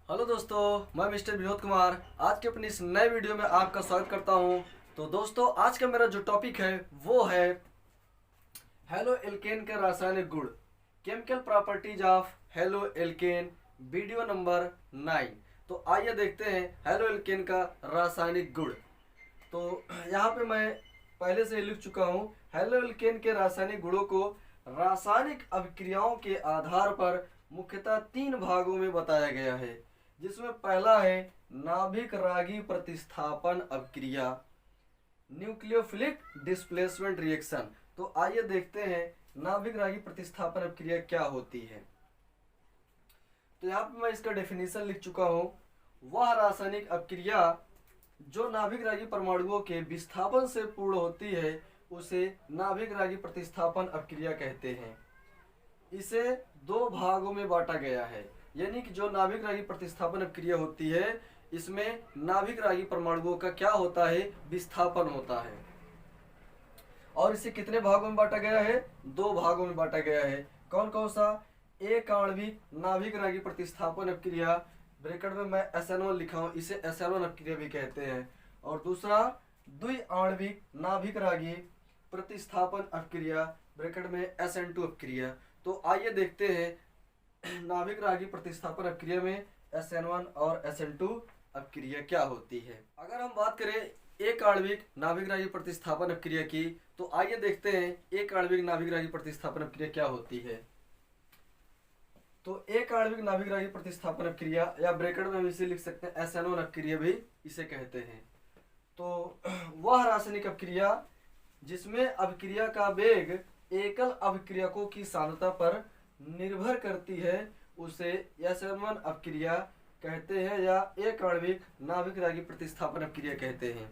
Hello दोस्तों, मैं mister Vinod Kumar आज के अपनी इस नए वीडियो में आपका स्वागत करता हूं। तो दोस्तों, आज का मेरा जो टॉपिक है वो है हेलो एल्केन के रासायनिक गुण, chemical properties of halo alkane, video number 9। तो आइए देखते हैं हेलो एल्केन का रासायनिक गुण। तो यहाँ पे मैं पहले से लिख चुका हूँ। हेलो एल्केन के रासायनिक गुणों को रासायनिक अभिक्रियाओं के आधार पर मुख्यतः 3 भागों में बताया गया है, जिसमें पहला है नाभिक रागी प्रतिस्थापन अभिक्रिया, न्यूक्लियोफिलिक डिस्प्लेसमेंट रिएक्शन। तो आइए देखते हैं नाभिक रागी प्रतिस्थापन अभिक्रिया क्या होती है। तो यहाँ पे मैं इसका डेफिनेशन लिख चुका हूँ। वह रासायनिक अभिक्रिया जो नाभिक रागी परमाणुओं के विस्थापन से पूर्ण होती है उसे नाभिक रागी प्रतिस्थापन अभिक्रिया कहते हैं। इसे 2 भागों में बांटा गया है, यानी कि जो नाभिक रागी प्रतिस्थापन अभिक्रिया होती है इसमें नाभिक रागी परमाणुओं का क्या होता है, विस्थापन होता है। और इसे कितने भागों में बांटा गया है, 2 भागों में बांटा गया है। कौन कौन सा? एक आणविक नाभिक रागी प्रतिस्थापन अभिक्रिया, ब्रैकेट में मैं SN1 लिखा हूं, इसे SN1 अभिक्रिया भी कहते हैं। और दूसरा द्विआण्विक नाभिक रागी प्रतिस्थापन अभिक्रिया, ब्रैकेट में SN2 अभिक्रिया। तो आइए देखते हैं नाभिक रागी प्रतिस्थापन अभिक्रिया में SN1 और SN2 अभिक्रिया क्या होती है। अगर हम बात करें एक आणविक नाभिक रागी प्रतिस्थापन अभिक्रिया की, तो आइए देखते हैं एक आणविक नाभिक रागी प्रतिस्थापन अभिक्रिया क्या होती है। तो एक आणविक नाभिक रागी प्रतिस्थापन अभिक्रिया, या ब्रैकेट में हम इसे लिख सकते हैं SN1 अभिक्रिया भी इसे कहते हैं। तो वह रासायनिक अभिक्रिया जिसमें अभिक्रिया का वेग एकल अभिक्रियकों की सांद्रता पर निर्भर करती है उसे SN1 अभिक्रिया कहते हैं, या एक आणविक नाभिक रागी प्रतिस्थापन अभिक्रिया कहते हैं।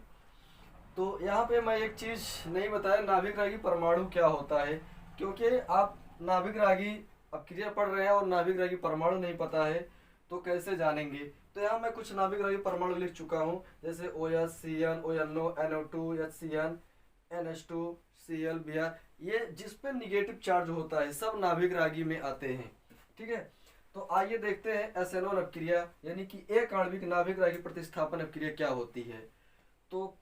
तो यहाँ पे मैं एक चीज नहीं बताया, नाभिक रागी परमाणु क्या होता है, क्योंकि आप नाभिक रागी अभिक्रिया पढ़ रहे हैं और नाभिक रागी परमाणु नहीं पता है तो कैसे जानेंगे। तो यहाँ मैं कुछ नाभिक रागी परमाणु लिख चुका हूँ, जैसे OH, CN, ONO, NO2, HCN, NH2, Cl, Br। ये जिस पे निगेटिव चार्ज होता है सब नाभिक रागी में आते हैं, ठीक है। तो आइए देखते हैं SN1 अभिक्रिया, यानी कि एक आणविक नाभिक रागी प्रतिस्थापन अभिक्रिया क्या होती है। तो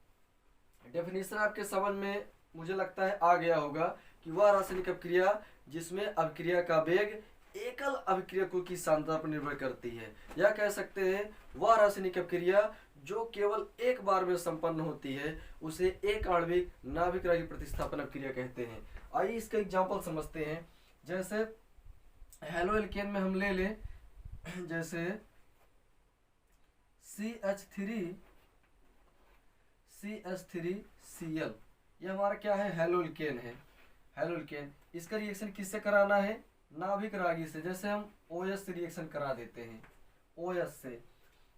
डेफिनेशन आपके समझ में मुझे लगता है आ गया होगा कि वह रासायनिक अभिक्रिया जिसमें अभिक्रिया का वेग एकल अभिक्रियकों की सांद्रता पर निर्भर करती है, या कह सकते हैं वह रासायनिक अभिक्रिया जो केवल एक बार में संपन्न होती है उसे एक आणविक नाभिक रागी प्रतिस्थापन अभिक्रिया कहते हैं। आइए इसका एग्जांपल समझते हैं। जैसे हेलो एल्केन में हम ले लें, जैसे CH3CL, ये हमारा क्या है, हेलो एल्केन है। हेलो एल्केन, इसका रिएक्शन किससे कराना है, नाभिक रागी से। जैसे हम OH से रिएक्शन करा देते हैं, OH से।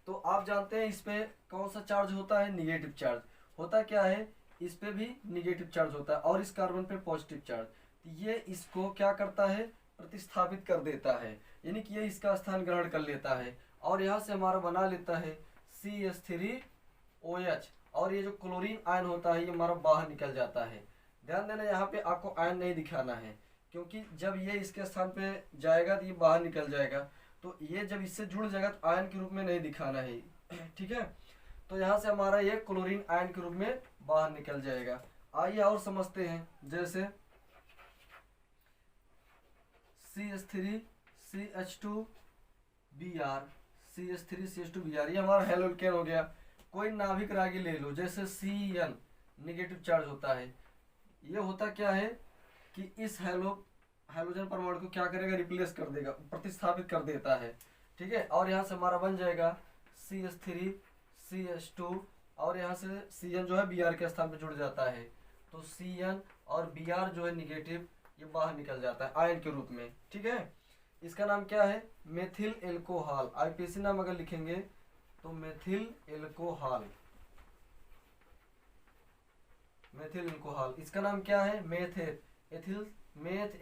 तो आप जानते हैं इस पे कौन सा चार्ज होता है, निगेटिव चार्ज होता। क्या है, इस पे भी निगेटिव चार्ज होता है और इस कार्बन पे पॉजिटिव चार्ज। तो ये इसको क्या करता है, प्रतिस्थापित कर देता है, यानी कि ये इसका स्थान ग्रहण कर लेता है और यहाँ से हमारा बना लेता है CH3OH, और ये जो क्लोरीन आयन होता है ये हमारा बाहर निकल जाता है। ध्यान देना, यहाँ पे आपको आयन नहीं दिखाना है, क्योंकि जब ये इसके स्थान पे जाएगा तो ये बाहर निकल जाएगा। तो ये जब इससे जुड़ जाएगा तो आयन के रूप में नहीं दिखाना है, ठीक है। तो यहाँ से हमारा ये क्लोरीन आयन के रूप में बाहर निकल जाएगा। आइए और समझते हैं। जैसे CH3CH2Br, CH3CH2Br, ये हमारा हेलो एल्केन हो गया। कोई नाभिक रागी ले लो, जैसे CN, निगेटिव चार्ज होता है। ये होता क्या है कि इस हाइड्रोजन परमाणु को क्या करेगा, रिप्लेस कर देगा, प्रतिस्थापित कर देता है, ठीक है। और यहाँ से हमारा बन जाएगा CH3CH2, और यहाँ से CN जो है Br के स्थान पे जुड़ जाता है। तो CN और Br जो है निगेटिव, ये बाहर निकल जाता है आयन के रूप में, ठीक है। इसका नाम क्या है, मेथिल एल्कोहल। IPAC नाम अगर लिखेंगे तो मेथिल एल्कोहल, मेथिल एल्कोहल। इसका नाम क्या है, मेथ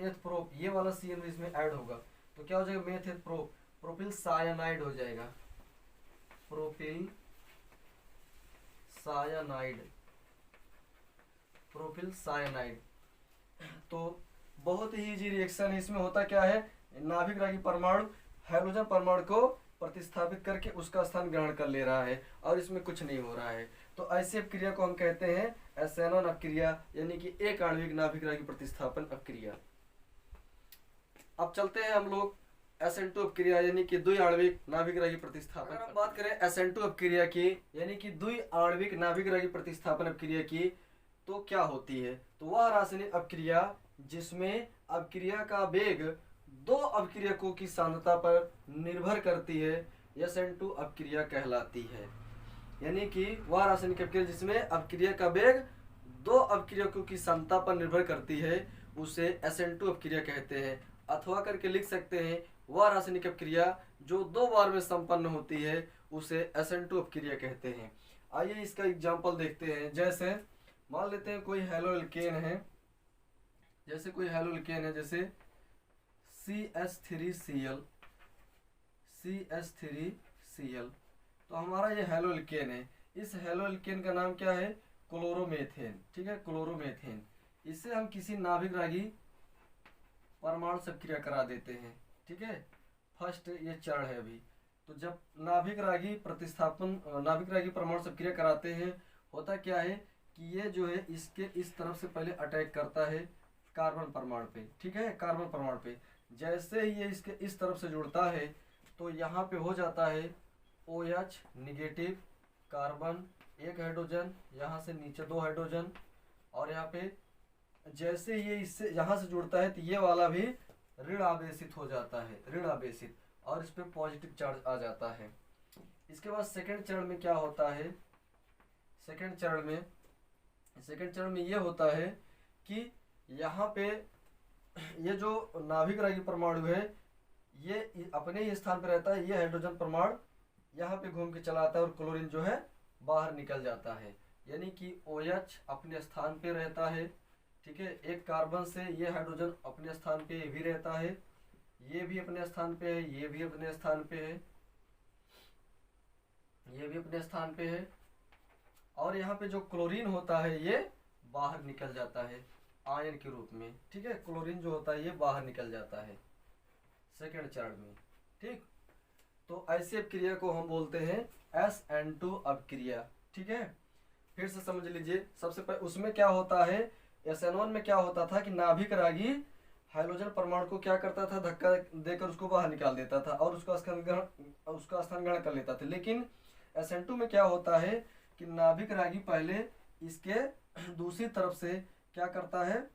एथ प्रोप, ये वाला CN भी इसमें ऐड होगा तो क्या हो जाएगा, मेथ एथ प्रोप, प्रोपिल सायानाइड हो जाएगा, प्रोपिल सायानाइड, प्रोपिल सायानाइड। तो बहुत ही इजी रिएक्शन है। इसमें होता क्या है, नाभिक रागी परमाणु हाइड्रोजन परमाणु को प्रतिस्थापित करके उसका स्थान ग्रहण कर ले रहा है और इसमें कुछ नहीं हो रहा है। तो ऐसी अपक्रिया को हम कहते हैं SN1 अपक्रिया, यानी कि एक आणविक नाभिक रागी प्रतिस्थापन अपक्रिया। अब चलते हैं हम लोग SN2 अपक्रिया यानी कि द्वि आणविक नाभिक रागी प्रतिस्थापन। अगर हम बात करें SN2 अपक्रिया की यानी कि द्वि आणविक नाभिक रागी प्रतिस्थापन अपक्रिया की, तो क्या होती है? तो वह रासायनिक अपक्रिया जिसमें अपक्रिया का वेग दो अपक्रियकों की सांद्रता पर निर्भर करती है, SN2 अपक्रिया कहलाती है। यानी कि वह रासायनिक अपक्रिया जिसमें अपक्रिया का वेग दो अपक्रियकों की सांद्रता पर निर्भर करती है, उसे SN2 अपक्रिया कहते हैं। अथवा करके लिख सकते हैं वह रासायनिक अपक्रिया जो दो बार में संपन्न होती है, उसे SN2 अपक्रिया कहते हैं। आइए इसका एग्जाम्पल देखते हैं। जैसे मान लेते हैं कोई हैलो एल्केन है, जैसे CH3Cl, CH3Cl। तो हमारा ये हैलो एल्केन है। इस हैलो एल्केन का नाम क्या है? क्लोरोमेथेन। ठीक है, क्लोरोमेथेन। इससे हम किसी नाभिक रागी परमाणु सक्रिय करा देते हैं। ठीक है, फर्स्ट ये चरण है अभी। तो जब नाभिक रागी परमाणु सक्रिय कराते हैं, होता क्या है कि ये जो है इसके इस तरफ से पहले अटैक करता है कार्बन परमाणु पे। ठीक है, कार्बन परमाणु पे जैसे ही ये इसके इस तरफ से जुड़ता है तो यहाँ पे हो जाता है OH निगेटिव, कार्बन एक हाइड्रोजन, यहाँ से नीचे दो हाइड्रोजन, और यहाँ पे जैसे ये इससे यहाँ से जुड़ता है तो ये वाला भी ऋण आवेशित हो जाता है, ऋण आवेशित, और इस पे पॉजिटिव चार्ज आ जाता है। इसके बाद सेकंड चरण में क्या होता है? सेकंड चरण में ये होता है कि यहाँ पे ये जो नाभिक रागी परमाणु है ये अपने ही स्थान पे रहता है। ये हाइड्रोजन परमाणु यहाँ पे घूम के चला आता है और क्लोरीन जो है बाहर निकल जाता है। यानी कि OH अपने स्थान पे रहता है। ठीक है, एक कार्बन से ये हाइड्रोजन अपने स्थान पे भी रहता है, ये भी अपने स्थान पे है, ये भी अपने स्थान पे है, ये भी अपने स्थान पे है, और यहाँ पे जो क्लोरीन होता है ये बाहर निकल जाता है आयन के रूप में। ठीक है, क्लोरीन जो होता है ये बाहर निकल जाता है सेकंड चरण में। ठीक, तो ऐसी अपक्रिया को हम बोलते हैं SN2 अपक्रिया। ठीक है, फिर से समझ लीजिए। सबसे पहले उसमें क्या होता है, SN1 में क्या होता था कि नाभिक रागी हाइड्रोजन परमाणु को क्या करता था, धक्का देकर उसको बाहर निकाल देता था और उसका स्थान ग्रहण कर लेता था। लेकिन SN2 में क्या होता है कि नाभिक रागी पहले इसके दूसरी तरफ से क्या करता है,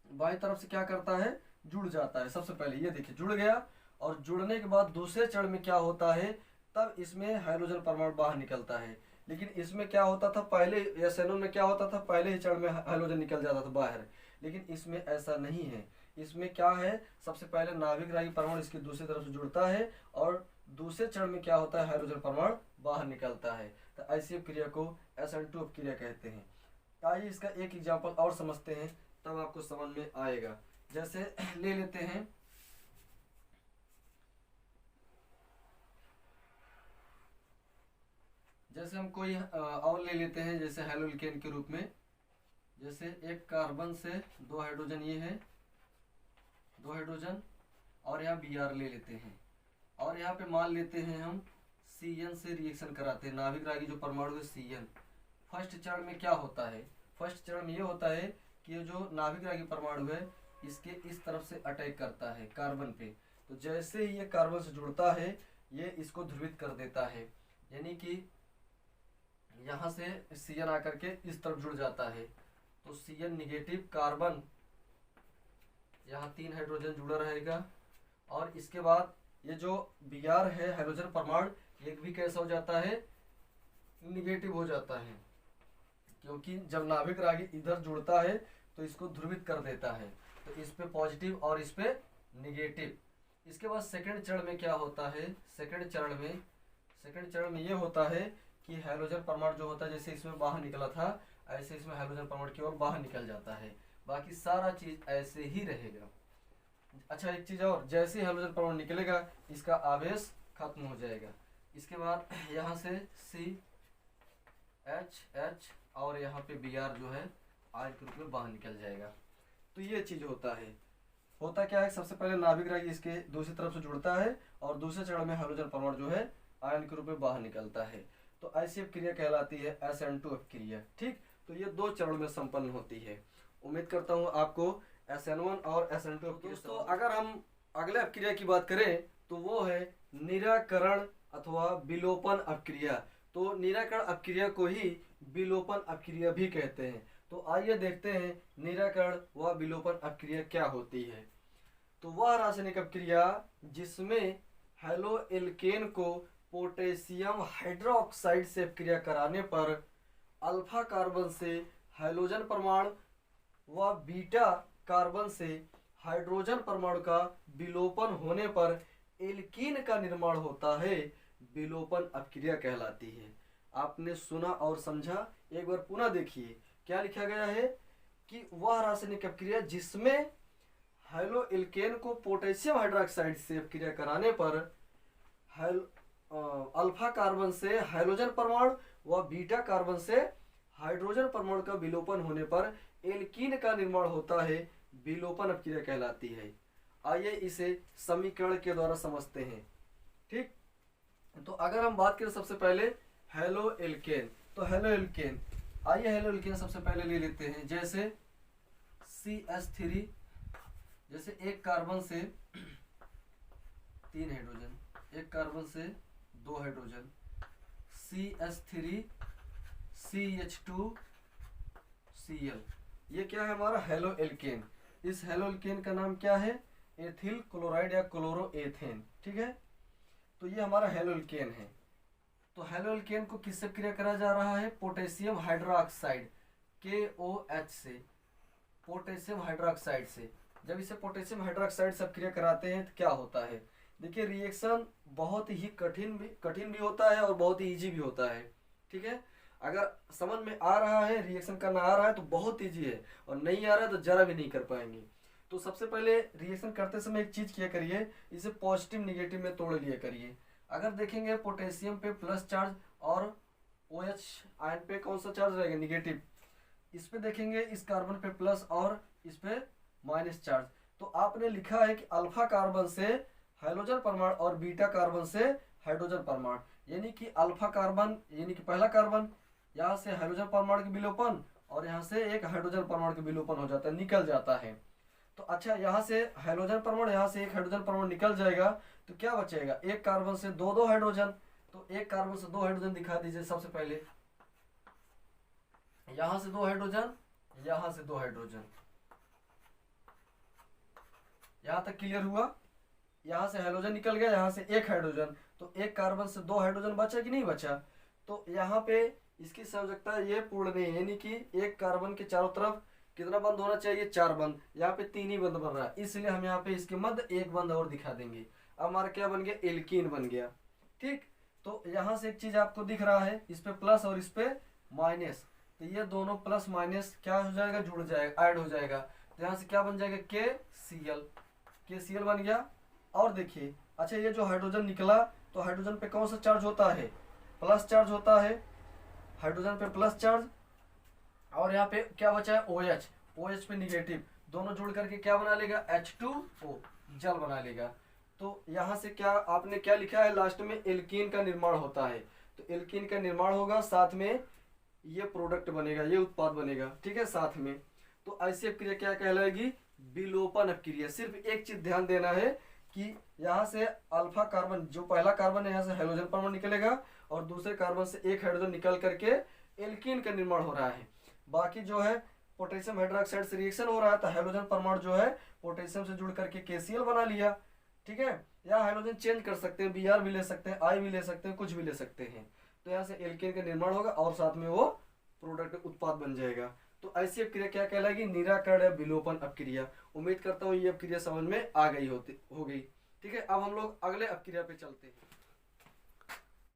बाई तरफ से क्या करता है, जुड़ जाता है। सबसे पहले ये देखिए जुड़ गया, और जुड़ने के बाद दूसरे चरण में क्या होता है, तब इसमें हाइड्रोजन परमाणु बाहर निकलता है। लेकिन इसमें क्या होता था, पहले SN1 में क्या होता था, पहले ही चरण में हाइड्रोजन निकल जाता था बाहर। लेकिन इसमें ऐसा नहीं है। इसमें क्या है, सबसे पहले नाभिक रागी परमाणु इसकी दूसरी तरफ से जुड़ता है और दूसरे चरण में क्या होता है, हाइड्रोजन परमाणु बाहर निकलता है। तो ऐसी अपक्रिया को SN2 अपक्रिया कहते हैं। आइए इसका एक एग्जाम्पल और समझते हैं, तब आपको समझ में आएगा। जैसे ले लेते हैं जैसे हम कोई और ले लेते हैं, जैसे हैलो एल्केन के रूप में। जैसे एक कार्बन से दो हाइड्रोजन, ये है दो हाइड्रोजन, और यहाँ Br ले लेते हैं, और यहाँ पे मान लेते हैं हम Cn से रिएक्शन कराते हैं। नाभिक रागी जो परमाणु है Cn। फर्स्ट चरण में क्या होता है, फर्स्ट चरण में ये होता है कि ये जो नाभिक रागी परमाणु है इसके इस तरफ से अटैक करता है कार्बन पे। तो जैसे ही ये कार्बन से जुड़ता है ये इसको ध्रुवित कर देता है, यानी कि यहाँ से Cn आकर के इस तरफ जुड़ जाता है। तो Cn निगेटिव, कार्बन यहाँ 3 हाइड्रोजन जुड़ा रहेगा, और इसके बाद ये जो Br है हाइड्रोजन परमाणु, ये भी कैसा हो जाता है, निगेटिव हो जाता है, क्योंकि जब नाभिक रागी इधर जुड़ता है तो इसको ध्रुवित कर देता है। तो इस पे पॉजिटिव और इस पे निगेटिव। इसके बाद सेकंड चरण में क्या होता है, सेकंड चरण में ये होता है कि हाइड्रोजन परमाणु जो होता है, जैसे इसमें बाहर निकला था ऐसे इसमें हाइड्रोजन परमाणु की ओर बाहर निकल जाता है। बाकी सारा चीज ऐसे ही रहेगा। अच्छा, एक चीज और, जैसे हाइड्रोजन परमाणु निकलेगा इसका आवेश खत्म हो जाएगा। इसके बाद यहाँ से CH और यहाँ पे Br जो है आयन के रूप में बाहर निकल जाएगा। तो ये चीज होता है। होता क्या है, सबसे पहले नाभिक रेखा इसके दूसरी तरफ से जुड़ता है और दूसरे चरण में हाइड्रोजन परमाणु जो है आयन के रूप में बाहर निकलता है। तो ऐसी अपक्रिया कहलाती है SN2 अपक्रिया। ठीक, तो ये 2 चरण में संपन्न होती है। उम्मीद करता हूँ आपको SN1 और SN2। दोस्तों अगर हम अगले अपक्रिया की बात करें तो वो है निराकरण अथवा विलोपन अपक्रिया। तो निराकरण अपक्रिया को ही विलोपन अपक्रिया भी कहते हैं। तो आइए देखते हैं निराकरण व विलोपन अपक्रिया क्या होती है। तो वह रासायनिक अपक्रिया जिसमें हेलोएल्केन को पोटेशियम हाइड्रोक्साइड से अपक्रिया कराने पर अल्फा कार्बन से हाइड्रोजन परमाणु व बीटा कार्बन से हाइड्रोजन परमाणु का विलोपन होने पर एल्कीन का निर्माण होता है, विलोपन अपक्रिया कहलाती है। आपने सुना और समझा, एक बार पुनः देखिए क्या लिखा गया है कि वह रासायनिक अपक्रिया जिसमें हेलोएल्केन को पोटेशियम हाइड्रोक्साइड से अपक्रिया कराने पर अल्फा कार्बन से हाइड्रोजन परमाणु व बीटा कार्बन से हाइड्रोजन परमाणु का विलोपन होने पर एल्कीन का निर्माण होता है, विलोपन अपक्रिया कहलाती है। आइए इसे समीकरण के द्वारा समझते हैं। ठीक, तो अगर हम बात करें सबसे पहले हेलोएल्केन, तो हेलोएल्केन, आइए हेलोएल्केन सबसे पहले ले लेते हैं। जैसे CH3, जैसे एक कार्बन से 3 हाइड्रोजन, एक कार्बन से 2 हाइड्रोजन, CH3 CH2 Cl, ये क्या है हमारा हेलोएल्केन। इस हेलोएल्केन का नाम क्या है, एथिल क्लोराइड या क्लोरोएथेन। ठीक है, तो ये हमारा हेलोएल्केन है। तो हेलोएल्केन को किससे क्रिया करा जा रहा है, पोटेशियम हाइड्रोक्साइड KOH से, पोटेशियम हाइड्रोक्साइड से। जब इसे पोटेशियम हाइड्रोक्साइड से क्रिया कराते हैं तो क्या होता है, देखिए रिएक्शन बहुत ही कठिन भी होता है और बहुत ही इजी भी होता है। ठीक है, अगर समझ में आ रहा है, रिएक्शन करना आ रहा है तो बहुत इजी है, और नहीं आ रहा है तो जरा भी नहीं कर पाएंगे। तो सबसे पहले रिएक्शन करते समय एक चीज किया करिए, इसे पॉजिटिव निगेटिव में तोड़ लिया करिए। अगर देखेंगे पोटेशियम पे प्लस चार्ज और OH आयन पे कौन सा चार्ज रहेगा, निगेटिव। इस पे देखेंगे इस कार्बन पे प्लस और इस पे माइनस चार्ज। तो आपने लिखा है कि अल्फा कार्बन से हाइड्रोजन परमाणु और बीटा कार्बन से हाइड्रोजन परमाणु, यानी कि अल्फा कार्बन यानी कि पहला कार्बन, यहाँ से हाइड्रोजन परमाणु के विलोपन और यहाँ से एक हाइड्रोजन परमाणु के विलोपन हो जाता है, निकल जाता है। तो अच्छा, यहाँ से हाइड्रोजन परमाणु, यहाँ से एक हाइड्रोजन परमाणु निकल जाएगा, तो क्या बचेगा, एक कार्बन से दो हाइड्रोजन। तो एक कार्बन से 2 हाइड्रोजन दिखा दीजिए। सबसे पहले यहाँ से 2 हाइड्रोजन, यहाँ से 2 हाइड्रोजन, यहाँ तक क्लियर हुआ। यहाँ से हाइड्रोजन निकल गया, यहाँ से एक हाइड्रोजन, तो एक कार्बन से 2 हाइड्रोजन बचा कि नहीं बचा। तो यहाँ पे इसकी संयोजकता ये पूर्ण नहीं है, यानी कि एक कार्बन के चारों तरफ कितना बंद होना चाहिए, 4 बंद, यहाँ पे 3 ही बंद बन रहा है, इसलिए हम यहाँ पे इसके मध्य एक बंद और दिखा देंगे। अब हमारा क्या बन गया, एल्कीन बन गया। ठीक, तो यहाँ से एक चीज आपको दिख रहा है, इस पे प्लस और इस पे माइनस, तो ये दोनों प्लस माइनस क्या हो जाएगा, जुड़ जाएगा, ऐड हो जाएगा। तो यहाँ से क्या बन जाएगा, KCl बन गया। और देखिए, अच्छा ये जो हाइड्रोजन निकला, तो हाइड्रोजन पे कौन सा चार्ज होता है, प्लस चार्ज होता है, हाइड्रोजन पे प्लस चार्ज, और यहाँ पे क्या बचा है, OH पे निगेटिव, दोनों जुड़ करके क्या बना लेगा, H2O, जल बना लेगा। तो यहाँ से क्या आपने क्या लिखा है, लास्ट में एल्कीन का निर्माण होता है। तो एल्कीन का निर्माण होगा, साथ में ये प्रोडक्ट बनेगा, ये उत्पाद बनेगा। ठीक है, साथ में। तो ऐसी अपक्रिया क्या कहलाएगी, विलोपन अपक्रिया। सिर्फ एक चीज ध्यान देना है कि यहाँ से अल्फा कार्बन, जो पहला कार्बन है, यहाँ से हाइड्रोजन परमाणु निकलेगा और दूसरे कार्बन से एक हाइड्रोजन निकल करके एल्कीन का निर्माण हो रहा है। बाकी जो है पोटेशियम हाइड्रोक्साइड से रिएक्शन हो रहा है, तो हाइड्रोजन परमाणु जो है पोटेशियम से जुड़ करके KCl बना लिया। ठीक है, या हाइड्रोजन चेंज कर सकते हैं, Br भी ले सकते हैं, I भी ले सकते हैं, कुछ भी ले सकते हैं। तो यहाँ से एल्कीन का निर्माण होगा और साथ में वो प्रोडक्ट उत्पाद बन जाएगा। तो ऐसी अपक्रिया क्या कहलाएगी, निराकरण या विलोपन अपक्रिया। उम्मीद करता हूँ ये अपक्रिया समझ में आ गई हो गई। ठीक है, अब हम लोग अगले अपक्रिया पे चलते हैं।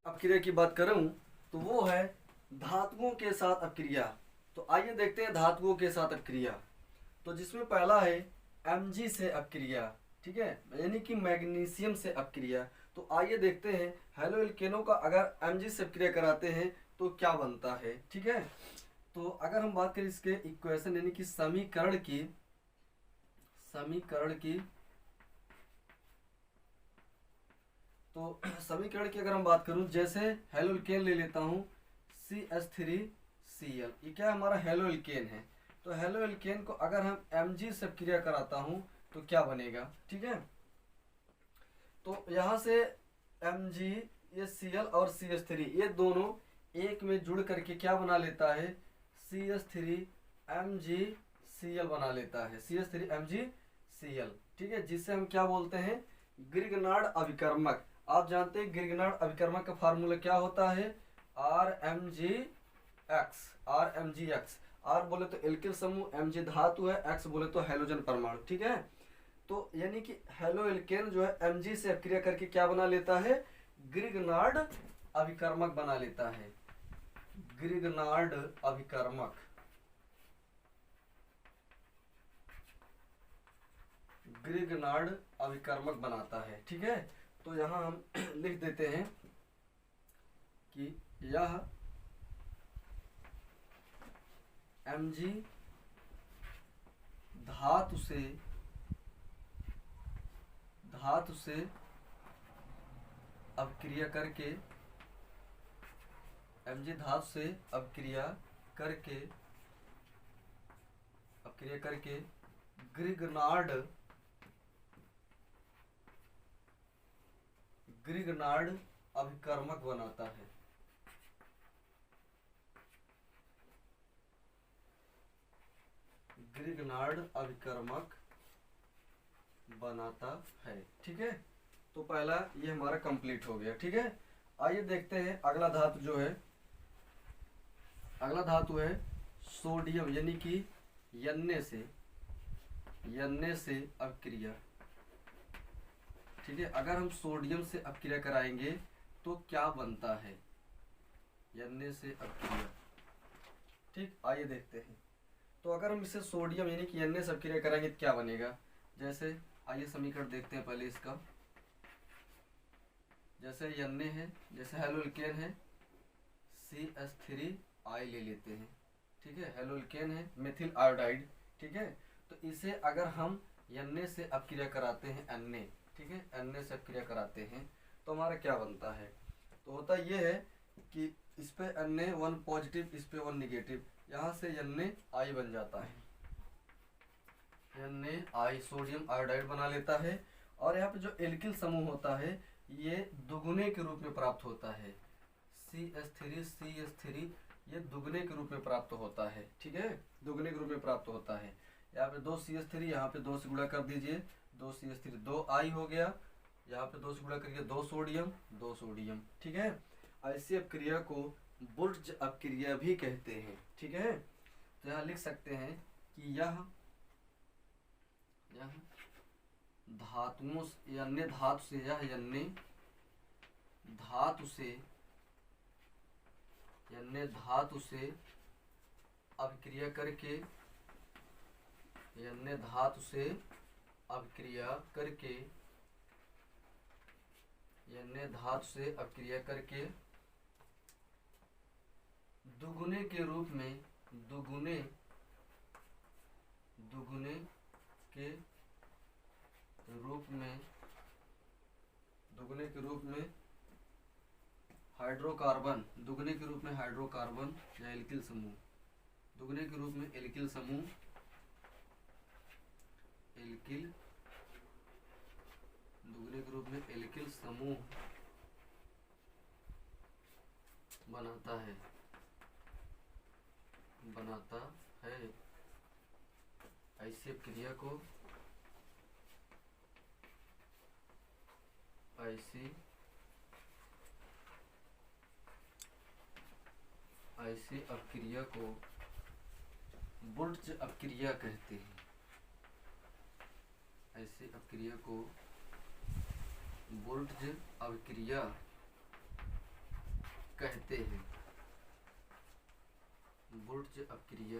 अपक्रिया की बात करूं तो वो है धातुओं के साथ अपक्रिया। तो आइए देखते हैं धातुओं के साथ अपक्रिया। तो जिसमें पहला है Mg से अपक्रिया। ठीक है, यानी कि मैग्नीशियम से अपक्रिया। तो आइए देखते हैं हेलोएल्केनों का अगर Mg से अपक्रिया कराते हैं तो क्या बनता है। ठीक है, तो अगर हम बात करें इसके इक्वेशन यानी कि समीकरण की, समीकरण की, तो समीकरण की अगर हम बात करूं, जैसे हेलोल्केन ले लेता हूं CH3Cl, ये क्या हमारा हेलोल्केन है। तो हेलोल्केन को अगर हम Mg से क्रिया कराता हूं तो क्या बनेगा, ठीक है। तो यहाँ से Mg, ये Cl और CH3 ये दोनों एक में जुड़ करके क्या बना लेता है, CH3MgCl बना लेता है, CH3MgCl, ठीक है, जिससे हम क्या बोलते हैं, ग्रिगनार्ड अभिकर्मक। आप जानते हैं ग्रिगनार्ड अभिकर्मक का फार्मूला क्या होता है, RMgX। R बोले तो एल्किल समूह, Mg धातु है, X बोले तो हैलोजन परमाणु, ठीक है। तो यानी कि हेलोएल्केन जो है Mg से अपक्रिया करके क्या बना लेता है, ग्रिगनार्ड अभिकर्मक बना लेता है, ग्रिगनार्ड अभिकर्मक, ग्रिगनार्ड अभिकर्मक बनाता है, ठीक है। तो यहाँ हम लिख देते हैं कि यह Mg धातु से अपक्रिया करके, Mg धातु से अपक्रिया करके ग्रिगनार्ड अभिकर्मक बनाता है, ग्रिगनार्ड अभिकर्मक बनाता है, ठीक है। तो पहला ये हमारा कंप्लीट हो गया, ठीक है। आइए देखते हैं अगला धातु जो है, अगला धातु है सोडियम, यानी कि Na से अपक्रिया, ठीक है। अगर हम सोडियम से अपक्रिया कराएंगे तो क्या बनता है, Na से अपक्रिया, ठीक। आइए देखते हैं। तो अगर हम इसे सोडियम यानी कि Na से अपक्रिया कराएंगे तो क्या बनेगा, जैसे आइए समीकरण देखते हैं पहले इसका। जैसे Na है, जैसे हेलोल्केन है, CH3I ले लेते हैं, ठीक है। हेलोल्केन है मेथिल आयोडाइड, ठीक है। तो इसे अगर हम Na से अपक्रिया कराते हैं, Na, ठीक है, Na से अपक्रिया कराते हैं तो हमारा क्या बनता है, तो होता ये है कि इस पे Na 1 पॉजिटिव, इस पे 1 निगेटिव, यहाँ से NaI बन जाता है, NaI सोडियम आयोडाइड बना लेता है। और यहाँ पे जो एल्किल समूह होता है ये दुगुने के रूप में प्राप्त होता है, CH3 ये दुगने के रूप में प्राप्त होता है, ठीक है, दुगने के रूप में प्राप्त होता है। यहाँ पे 2 CH3, यहाँ पे 2 से गुणा कर दीजिए, 2 CH3 2I हो गया, यहाँ पे 2 से गुणा करिए 2 सोडियम, ठीक है। ऐसी अपक्रिया को बुर्ज अपक्रिया भी कहते हैं, ठीक है। तो यहाँ लिख सकते हैं कि यह धातुओं से, अन्य धातु से, यह अन्य धातु से अपक्रिया करके, अन्य धातु से अपक्रिया करके दुगुने के रूप में हाइड्रोकार्बन, दुगने के रूप में हाइड्रोकार्बन या एल्किल समूह, दुगने के रूप में एल्किल समूह, दुगने के रूप में एल्किल समूह बनाता है। ऐसी अपक्रिया को बुर्ज अपक्रिया कहते हैं, ऐसी अपक्रिया को बुर्ज अपक्रिया कहते हैं, बुर्ज अपक्रिया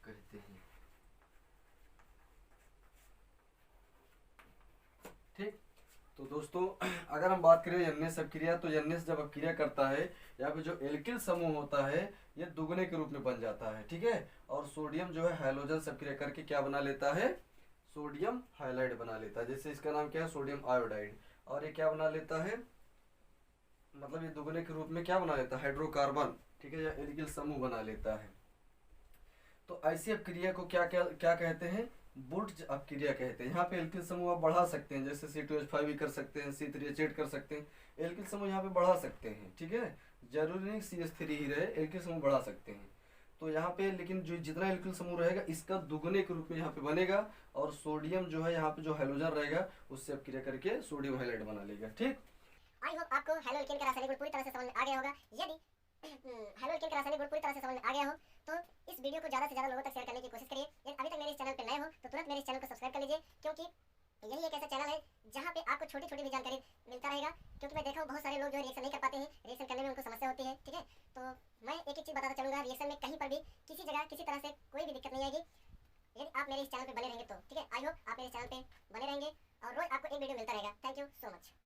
कहते हैं, ठीक। तो दोस्तों अगर हम बात करें Na से अपक्रिया, तो Na से जब अपक्रिया करता है यहाँ पे जो एल्किल समूह होता है ये दुगने के रूप में बन जाता है, ठीक है। और सोडियम जो है हैलोजन से अपक्रिया करके क्या बना लेता है, सोडियम हाइलाइड बना लेता है। जैसे इसका नाम क्या है, सोडियम आयोडाइड। और ये क्या बना लेता है, मतलब ये दुगने के रूप में क्या बना लेता है, हाइड्रोकार्बन, ठीक है, या एल्किल समूह बना लेता है। तो ऐसी अपक्रिया को क्या क्या क्या कहते हैं, बुर्ज अपक्रिया कहते हैं। यहाँ पे एल्किल समूह आप बढ़ा सकते हैं, जैसे C2H5 भी कर सकते हैं, C3H8 कर सकते हैं, एल्किल समूह यहाँ पे बढ़ा सकते हैं, ठीक है। जरूरी नहीं CH3 ही रहे, एल्किल समूह बढ़ा सकते हैं। तो यहाँ पे लेकिन जो जितना एल्किल समूह रहेगा इसका दुगने के रूप में यहाँ पे बनेगा, और सोडियम जो है यहाँ पे जो हाइड्रोजन रहेगा उससे अपक्रिया करके सोडियम हाइलाइड बना लेगा, ठीक। आई होप आपको हेलो एल्केन का रासायनिक गुण पूरी तरह से समझ में आ गया होगा। यदि हेलो एल्केन का रासायनिक गुण पूरी तरह से समझ में आ गया हो तो इस वीडियो को ज़्यादा से ज़्यादा लोगों तक शेयर करने की कोशिश करिए। यदि अभी तक मेरे इस चैनल पर नए हो तो तुरंत मेरे इस चैनल को सब्सक्राइब कर लीजिए, क्योंकि यही एक ऐसा चैनल है जहाँ पे आपको छोटी छोटी भी जानकारी मिलता रहेगा। क्योंकि मैं देखा हूँ बहुत सारे लोग जो रिएक्शन नहीं कर पाते हैं, रिएक्शन करने में उनको समस्या होती है, ठीक है। तो मैं एक एक चीज़ बताता चलूँगा, रिएक्शन में कहीं पर भी किसी जगह किसी तरह से कोई भी दिक्कत नहीं आएगी यदि आप मेरे इस चैनल पर बने रहेंगे तो, ठीक है। आई होप आप मेरे चैनल पर बने रहेंगे और रोज आपको एक वीडियो मिलता रहेगा। Thank you so much.